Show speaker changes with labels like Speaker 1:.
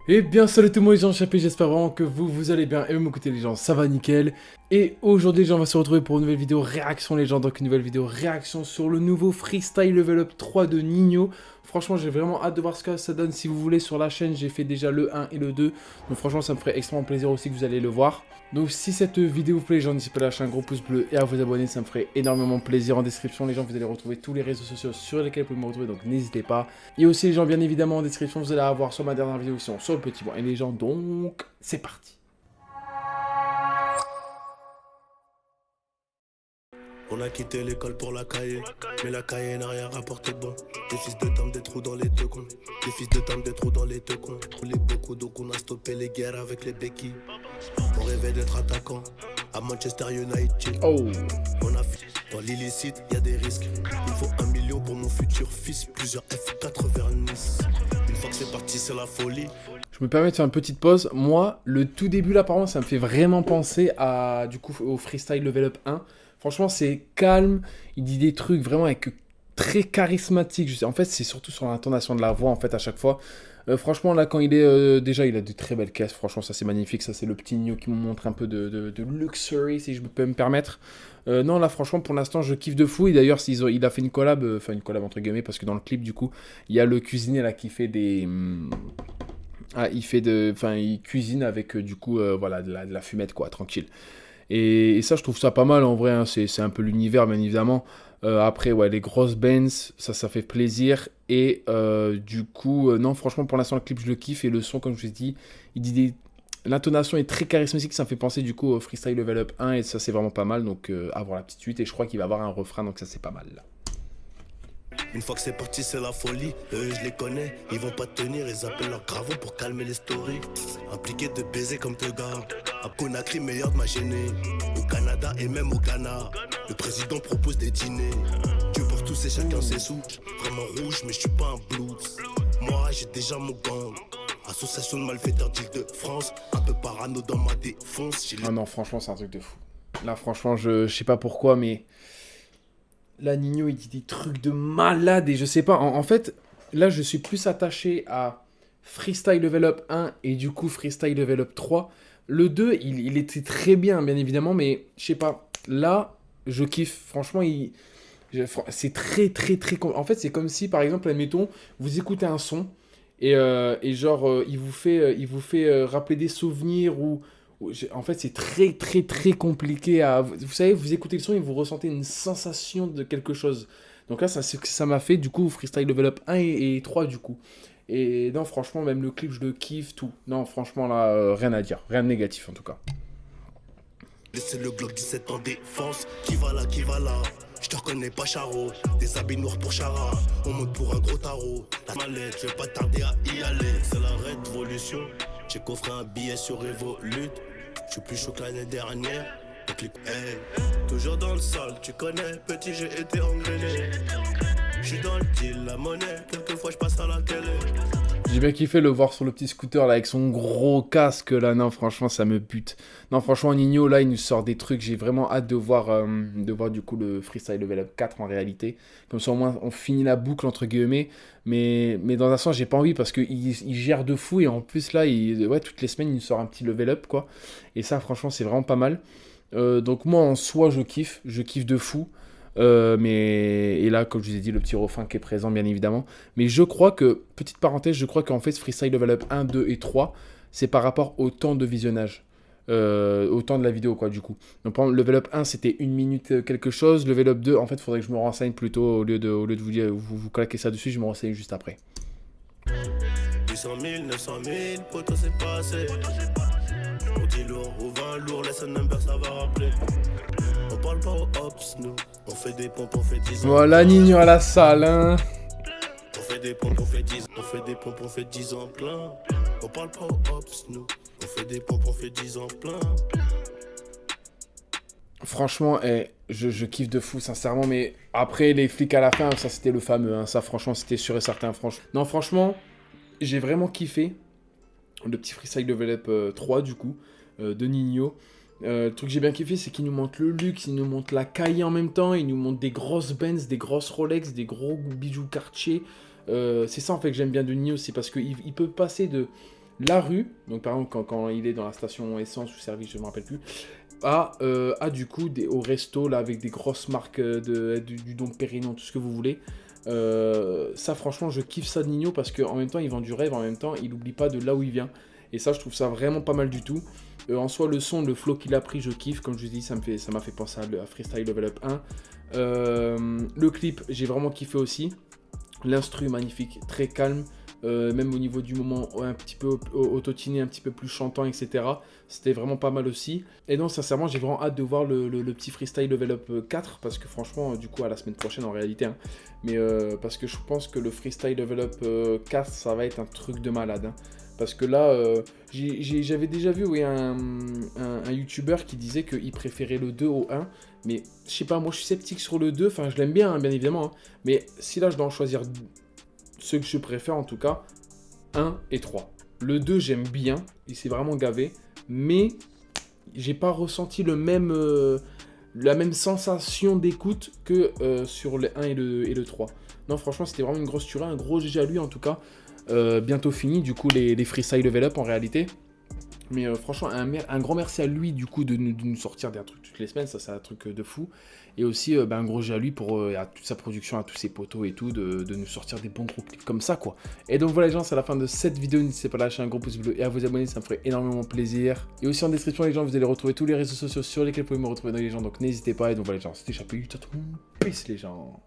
Speaker 1: Eh bien salut tout le monde les gens, j'espère vraiment que vous allez bien et de mon côté les gens ça va nickel. Et aujourd'hui les gens on va se retrouver pour une nouvelle vidéo réaction les gens, donc une nouvelle vidéo réaction sur le nouveau Freestyle Level Up 3 de Nino. Franchement j'ai vraiment hâte de voir ce que ça donne. Si vous voulez sur la chaîne j'ai fait déjà le 1 et le 2, donc franchement ça me ferait extrêmement plaisir aussi que vous allez le voir. Donc si cette vidéo vous plaît les gens, n'hésitez pas à lâcher un gros pouce bleu et à vous abonner, ça me ferait énormément plaisir. En description les gens vous allez retrouver tous les réseaux sociaux sur lesquels vous pouvez me retrouver, donc n'hésitez pas. Et aussi les gens bien évidemment en description vous allez avoir sur ma dernière vidéo sur le petit bois et les gens, donc c'est parti.
Speaker 2: On a quitté l'école pour la cahier, mais la cahier n'a rien rapporté de bon. Des fils de dames, des trous dans les deux cons. Des fils de dames, des trous dans les deux cons. On roulait beaucoup, donc on a stoppé les guerres avec les béquilles. On rêvait d'être attaquant à Manchester United.
Speaker 1: Oh.
Speaker 2: On a fait dans l'illicite, y a des risques. Il faut 1 million pour mon futur fils. Plusieurs F4 vers Nice. Une fois que c'est parti, c'est la folie.
Speaker 1: Je me permets de faire une petite pause. Moi, le tout début là, par contre, ça me fait vraiment penser à, du coup, au Freestyle Level Up 1. Franchement, c'est calme. Il dit des trucs vraiment avec très charismatique. En fait, c'est surtout sur l'intonation de la voix, en fait, à chaque fois. Franchement, là, quand il est... déjà, il a de très belles caisses. Franchement, ça, c'est magnifique. Ça, c'est le petit Nino qui me montre un peu de luxury, si je peux me permettre. Non, là, franchement, pour l'instant, je kiffe de fou. Et d'ailleurs, il a fait une collab, enfin, une collab entre guillemets, parce que dans le clip, du coup, il y a le cuisinier, là, qui fait des... Ah, il cuisine avec, du coup, voilà, de la fumette, quoi, tranquille. Et ça, je trouve ça pas mal en vrai, hein. C'est un peu l'univers, bien évidemment. Après, ouais, les grosses bands, ça fait plaisir. Et du coup, non, franchement, pour l'instant, le clip, je le kiffe. Et le son, comme je vous ai dit, l'intonation est très charismatique. Ça me fait penser, du coup, au Freestyle Level Up 1. Et ça, c'est vraiment pas mal. Donc, à voir la petite suite. Et je crois qu'il va avoir un refrain. Donc, ça, c'est pas mal, là.
Speaker 2: Une fois que c'est parti, c'est la folie. Eux, je les connais, ils vont pas tenir. Ils appellent leur gravon pour calmer les stories. Impliqués de baiser comme deux gars. À Conakry, meilleur de ma gênée. Au Canada et même au Ghana, le président propose des dîners. Dieu pour tous et chacun ses sous. Vraiment rouge, mais je suis pas un blues. Moi, j'ai déjà mon gang. Association de malfaiteurs d'Île-de-France. Un peu parano dans ma défonce.
Speaker 1: Ah non, franchement, c'est un truc de fou. Là, franchement, je sais pas pourquoi, mais... Là, Nino, il dit des trucs de malade et je sais pas. En fait, là, je suis plus attaché à Freestyle Level Up 1 et du coup Freestyle Level Up 3. Le 2, il était très bien, bien évidemment, mais je sais pas. Là, je kiffe. Franchement, c'est très... En fait, c'est comme si, par exemple, admettons, vous écoutez un son et genre, il vous fait rappeler des souvenirs ou... En fait, c'est très compliqué à... Vous savez, vous écoutez le son et vous ressentez une sensation de quelque chose. Donc là, c'est ce que ça m'a fait, du coup, Freestyle Level Up 1 et 3, du coup. Et non, franchement, même le clip, je le kiffe, tout. Non, franchement, là, rien à dire. Rien de négatif, en tout cas.
Speaker 2: Laissez le Glock 17 en défense. Qui va là, qui va là? Je te reconnais pas, Charo. Des habits noirs pour Chara. On monte pour un gros tarot. La mallette, je vais pas tarder à y aller. C'est la révolution. J'ai coffré un billet sur Revolut. Je suis plus chaud que l'année dernière. Hey. Toujours dans le sol, tu connais. Petit, j'ai été engrainé. Je suis dans le deal, la monnaie. Quelquefois, je passe à la télé.
Speaker 1: J'ai bien kiffé le voir sur le petit scooter là avec son gros casque là. Non, franchement, ça me bute. Non, franchement, Nino là, il nous sort des trucs. J'ai vraiment hâte de voir du coup le Freestyle Level Up 4 en réalité. Comme ça, au moins, on finit la boucle entre guillemets. Mais dans un sens, j'ai pas envie parce qu'il gère de fou et en plus là, ouais, toutes les semaines, il nous sort un petit level up quoi. Et ça, franchement, c'est vraiment pas mal. Donc moi, en soi, je kiffe de fou. Et là, comme je vous ai dit, le petit refrain qui est présent, bien évidemment. Mais je crois que, petite parenthèse, je crois qu'en fait, ce Freestyle Level Up 1, 2 et 3, c'est par rapport au temps de visionnage. Au temps de la vidéo, quoi, du coup. Donc, par exemple, Level Up 1, c'était 1 minute quelque chose. Level Up 2, en fait, il faudrait que je me renseigne plutôt, au lieu de vous dire, vous claquer ça dessus, je me renseigne juste après.
Speaker 2: 800 000, 900 000, poto c'est passé. On dit lourd ou 20 lourd, laisse un number, ça va rappeler. On parle pas aux hops, nous. On fait des pompes, on fait 10 ans.
Speaker 1: Voilà, Nino à la salle, hein.
Speaker 2: On fait des pompes, on fait 10 ans. On fait des pompes, on fait 10 ans plein. On parle pas aux hops, nous. On fait des pompes, on fait 10 ans plein.
Speaker 1: Franchement, je kiffe de fou, sincèrement. Mais après, les flics à la fin, ça, c'était le fameux. Hein. Ça, franchement, c'était sûr et certain. Non, franchement, j'ai vraiment kiffé. Le petit Freestyle Level Up 3, du coup, de Nino. Le truc que j'ai bien kiffé, c'est qu'il nous montre le luxe, il nous montre la caille en même temps, il nous montre des grosses Benz, des grosses Rolex, des gros bijoux Cartier. C'est ça, en fait, que j'aime bien de Nino, c'est parce qu'il peut passer de La rue, donc par exemple quand il est dans la station essence ou service, je ne me rappelle plus, a du coup au resto là avec des grosses marques du Dom Pérignon, tout ce que vous voulez. Ça franchement je kiffe ça de Nino parce qu'en même temps il vend du rêve, en même temps il n'oublie pas de là où il vient. Et ça je trouve ça vraiment pas mal du tout. En soi le son, le flow qu'il a pris je kiffe, comme je vous dis ça m'a fait penser à Freestyle Level Up 1. Le clip j'ai vraiment kiffé aussi. L'instru magnifique, très calme. Même au niveau du moment un petit peu autotiné, un petit peu plus chantant, etc. C'était vraiment pas mal aussi. Et donc sincèrement j'ai vraiment hâte de voir le petit freestyle level up 4 parce que franchement du coup à la semaine prochaine en réalité hein. Mais parce que je pense que le freestyle level up 4 ça va être un truc de malade hein. Parce que là j'avais déjà vu oui, un youtubeur qui disait qu'il préférait le 2 au 1. Mais je sais pas, moi je suis sceptique sur le 2, enfin je l'aime bien hein, bien évidemment hein. Mais si là je dois en choisir ceux que je préfère en tout cas, 1 et 3. Le 2 j'aime bien, il s'est vraiment gavé, mais j'ai pas ressenti la même sensation d'écoute que sur le 1 et le 3. Non franchement c'était vraiment une grosse tuerie, un gros GG à lui en tout cas. Bientôt fini du coup les freestyle level up en réalité. Mais franchement, un grand merci à lui du coup de nous sortir des trucs toutes les semaines, ça c'est un truc de fou. Et aussi un gros jet à lui pour à toute sa production, à tous ses potos et tout, de nous sortir des bons gros clips comme ça quoi. Et donc voilà les gens, c'est la fin de cette vidéo, n'hésitez pas à lâcher un gros pouce bleu et à vous abonner, ça me ferait énormément plaisir. Et aussi en description les gens, vous allez retrouver tous les réseaux sociaux sur lesquels vous pouvez me retrouver dans les gens, donc n'hésitez pas. Et donc voilà les gens, c'était Chapeau, peace les gens.